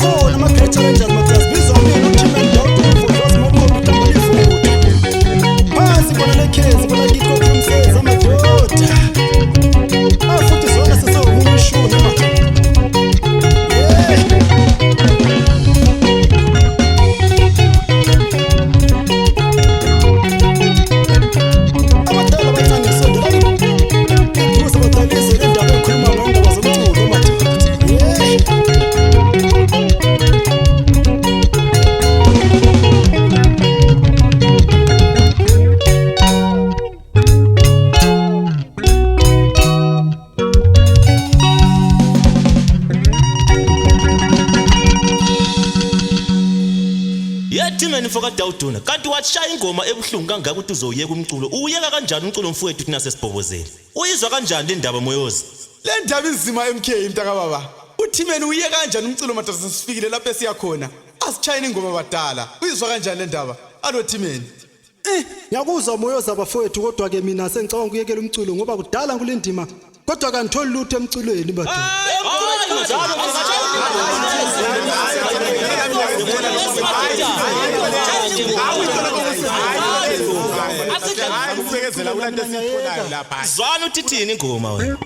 All my great challenges must be on me. Not children down to for those more comfortable food. Pass for the kids, but I get up from says I'm a daughter. I put this on as a soul who show them. Yathimeni mfoka Dawuduna kanti washaya ingoma ebuhlungu kangaka ukuthi uzoyeka umculo uyeka kanjani umculo mfowethu thina sesibhobozela uyizwa kanjani le ndaba moyozi le ndaba inzima MK mntaka baba uthimeni uyeka kanjani umculo madoda sesifikile lapho esiya khona asitshayini ingoma badala uyizwa kanjani le ndaba alo thimeni Ngiyakuzwa moyozi abafowethu kodwa ke mina sengicabanga ukuyekela umculo ngoba kudala ngulindima kodwa kanitholi lutho emculweni badoda Zwana uthithini ingoma wena